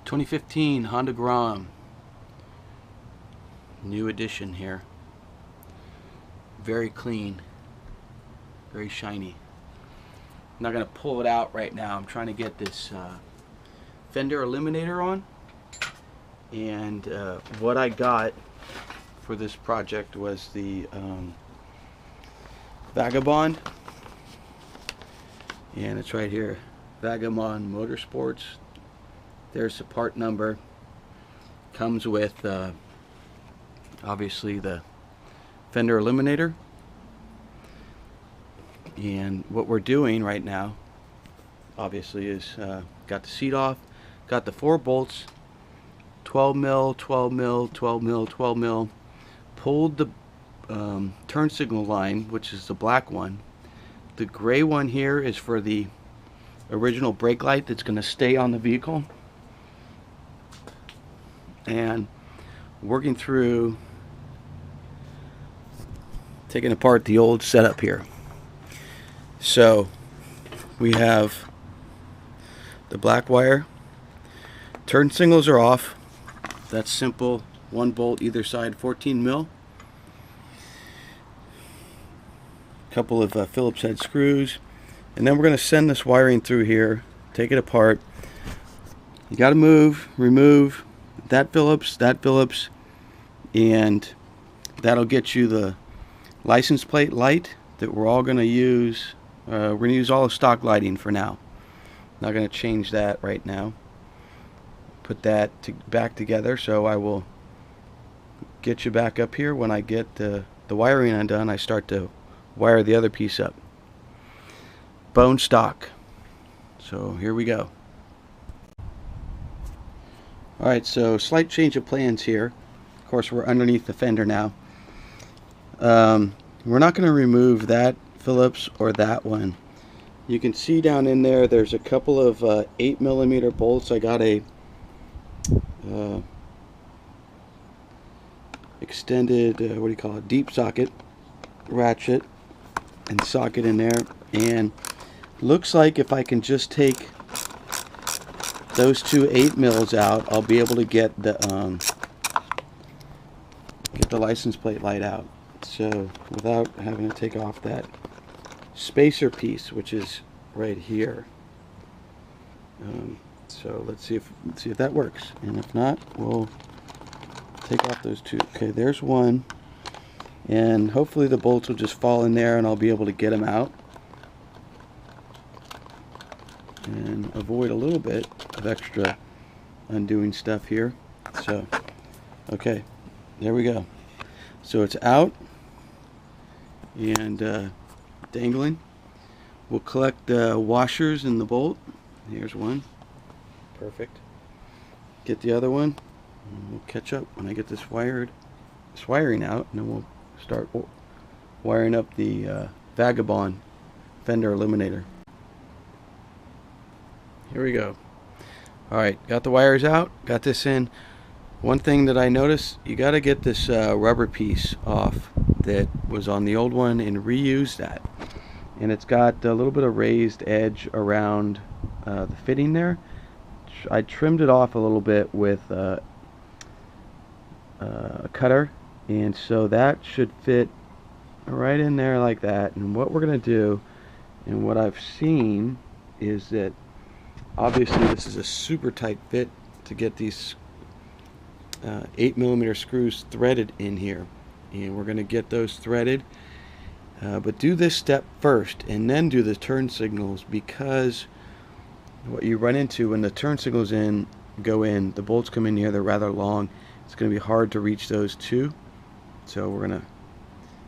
2015 Honda Grom, new edition here. Very clean, very shiny. I'm not going to pull it out right now. I'm trying to get this Fender Eliminator on, and what I got for this project was the Vagabond, and it's right here, Vagabond Motorsports. There's the part number. Comes with obviously the Fender Eliminator, and what we're doing right now obviously is got the seat off, got the 4 bolts, 12 mil, 12 mil, 12 mil, 12 mil, pulled the turn signal line, which is the black one. The gray one here is for the original brake light that's going to stay on the vehicle. And working through taking apart the old setup here. So we have the black wire, turn signals are off. That's simple, 1 bolt either side, 14 mil. Couple of Phillips head screws, and then we're going to send this wiring through here, take it apart. You got to remove that Phillips, and that'll get you the license plate light that we're all going to use. We're going to use all the stock lighting for now. Not going to change that right now. Put that back together, so I will get you back up here when I get the wiring undone. I start to wire the other piece up. Bone stock. So here we go. Alright, so slight change of plans here. Of course, we're underneath the fender now. We're not going to remove that Phillips or that one. You can see down in there, there's a couple of 8mm bolts. I got a extended, what do you call it, deep socket ratchet and socket in there. And looks like if I can just take those 2 8mm out, I'll be able to get the license plate light out. So without having to take off that spacer piece, which is right here. So let's see if that works, and if not, we'll take off those 2. Okay, there's one, and hopefully the bolts will just fall in there, and I'll be able to get them out and avoid a little bit of extra undoing stuff here. So, okay, there we go. So it's out and dangling. We'll collect the washers in the bolt. Here's one. Perfect. Get the other one. And we'll catch up when I get this wiring out, and then we'll start wiring up the Vagabond Fender Eliminator. Here we go. Alright, got the wires out, got this in. One thing that I noticed, you got to get this rubber piece off that was on the old one and reuse that. And it's got a little bit of raised edge around the fitting there. I trimmed it off a little bit with a cutter, and so that should fit right in there like that. And what we're going to do, and what I've seen, is that obviously this is a super tight fit to get these 8mm screws threaded in here, and we're going to get those threaded, but do this step first and then do the turn signals, because what you run into when the turn signals go in, the bolts come in here, they're rather long. It's going to be hard to reach those 2, so we're going to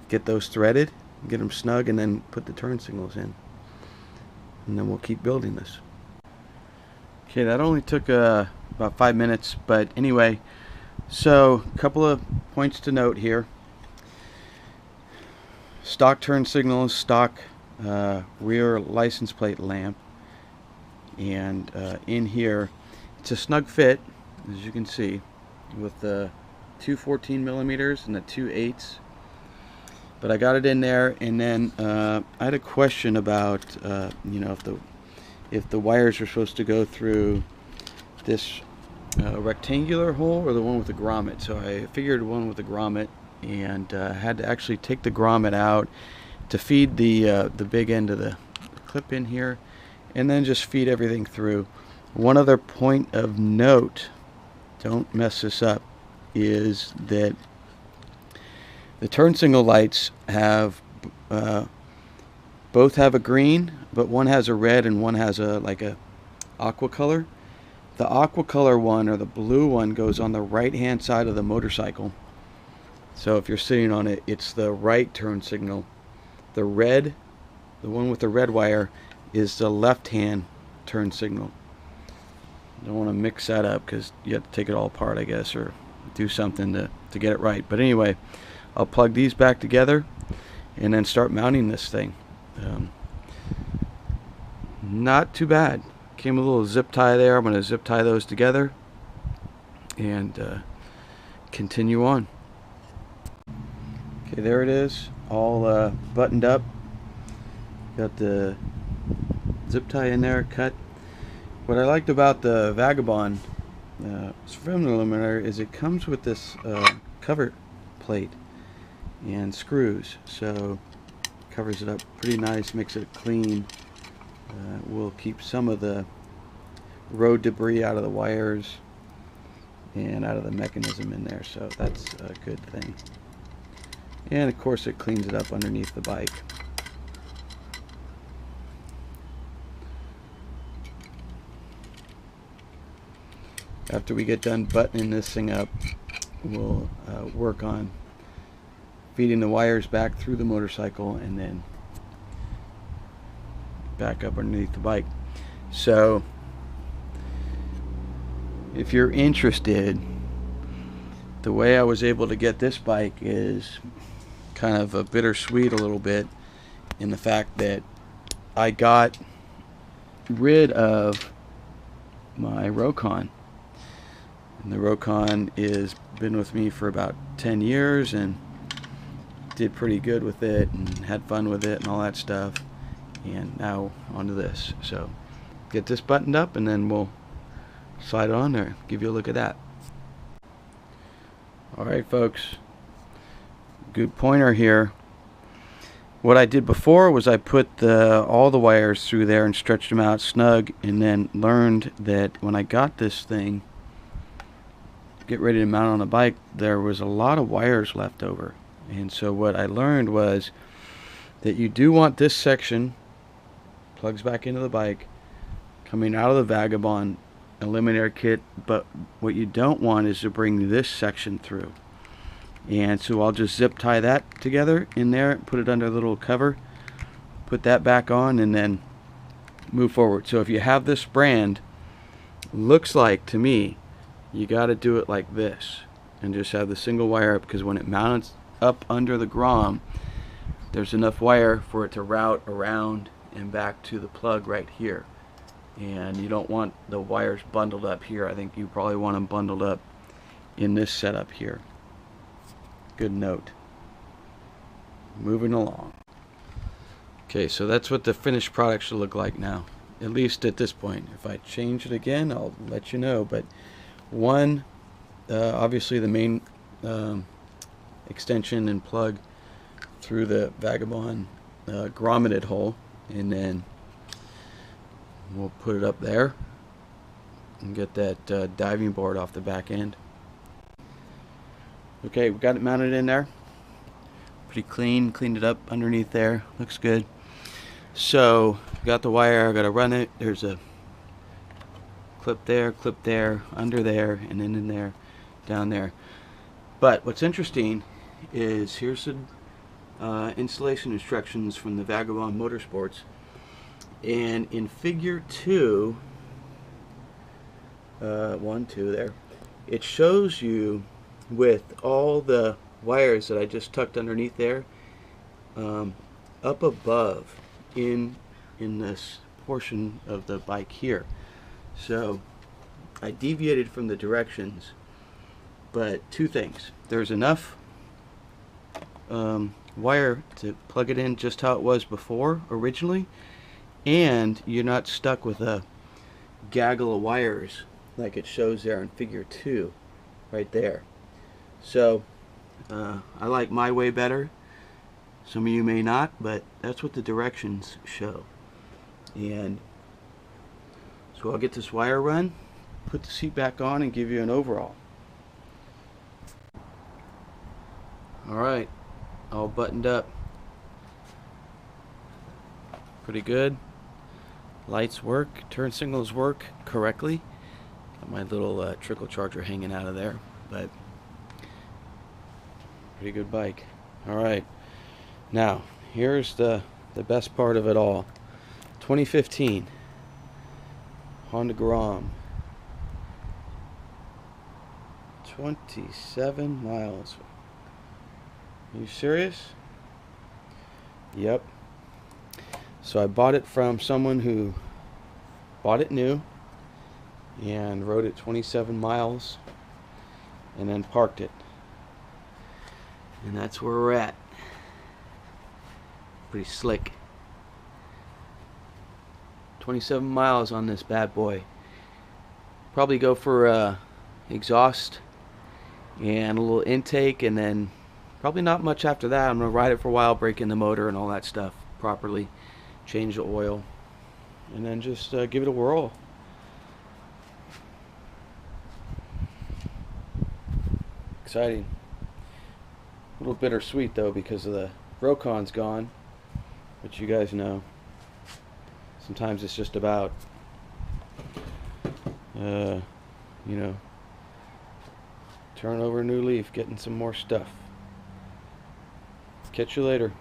get those threaded, get them snug, and then put the turn signals in, and then we'll keep building this. Okay, that only took about 5 minutes, but anyway, so a couple of points to note here. Stock turn signals, stock rear license plate lamp, and in here it's a snug fit, as you can see, with the 2 14mm and the 2 8s. But I got it in there, and then I had a question about you know, if the wires are supposed to go through this rectangular hole or the one with the grommet. So I figured one with the grommet, and had to actually take the grommet out to feed the big end of the clip in here, and then just feed everything through. One other point of note, don't mess this up, is that the turn signal lights have both have a green, but one has a red and one has a like a aqua color. The aqua color one, or the blue one, goes on the right hand side of the motorcycle. So if you're sitting on it, it's the right turn signal. The red, the one with the red wire, is the left hand turn signal. Don't want to mix that up because you have to take it all apart, I guess, or do something to get it right. But anyway, I'll plug these back together and then start mounting this thing. Not too bad. Came a little zip tie there. I'm going to zip tie those together and continue on. Okay, there it is, all buttoned up. Got the zip tie in there, cut. What I liked about the Vagabond from the Eliminator is it comes with this cover plate and screws, so covers it up pretty nice, makes it clean. Will keep some of the road debris out of the wires and out of the mechanism in there, so that's a good thing. And of course it cleans it up underneath the bike. After we get done buttoning this thing up, we'll work on feeding the wires back through the motorcycle and then back up underneath the bike. So if you're interested, the way I was able to get this bike is kind of a bittersweet a little bit, in the fact that I got rid of my Rokon. And the Rokon is been with me for about 10 years and did pretty good with it and had fun with it and all that stuff. And now onto this. So get this buttoned up and then we'll slide on there, give you a look at that. Alright folks, good pointer here. What I did before was I put all the wires through there and stretched them out snug, and then learned that when I got this thing, get ready to mount on the bike, there was a lot of wires left over. And so what I learned was that you do want this section, plugs back into the bike, coming out of the Vagabond Eliminator kit, but what you don't want is to bring this section through. And so I'll just zip tie that together in there, put it under a little cover, put that back on, and then move forward. So if you have this brand, looks like to me you got to do it like this and just have the single wire up, because when it mounts up under the Grom, there's enough wire for it to route around and back to the plug right here. And you don't want the wires bundled up here. I think you probably want them bundled up in this setup here. Good note. Moving along. Okay, so that's what the finished product should look like now, at least at this point. If I change it again, I'll let you know. But one, obviously the main extension and plug through the Vagabond grommeted hole, and then we'll put it up there and get that diving board off the back end. Okay, we got it mounted in there. Pretty clean, cleaned it up underneath there. Looks good. So, got the wire, I gotta run it. There's a clip there, under there, and then in there, down there. But what's interesting is here's some installation instructions from the Vagabond Motorsports. And in figure 2, 1, 2 there, it shows you with all the wires that I just tucked underneath there, up above in this portion of the bike here. So I deviated from the directions, but two things: there's enough wire to plug it in just how it was before originally, and you're not stuck with a gaggle of wires like it shows there in figure 2 right there. So I like my way better. Some of you may not, but that's what the directions show. And so I'll get this wire run, put the seat back on, and give you an overall. Alright, all buttoned up. Pretty good. Lights work, turn signals work correctly. Got my little trickle charger hanging out of there, but pretty good bike. Alright, now here's the best part of it all. 2015 Honda Grom. 27 miles. Are you serious? Yep. So I bought it from someone who bought it new and rode it 27 miles and then parked it. And that's where we're at. Pretty slick. 27 miles on this bad boy. Probably go for exhaust and a little intake, and then probably not much after that. I'm going to ride it for a while, break in the motor and all that stuff properly, change the oil, and then just give it a whirl. Exciting. A little bittersweet though, because of the Rocon's gone, but you guys know sometimes it's just about you know, turn over a new leaf, getting some more stuff. Catch you later.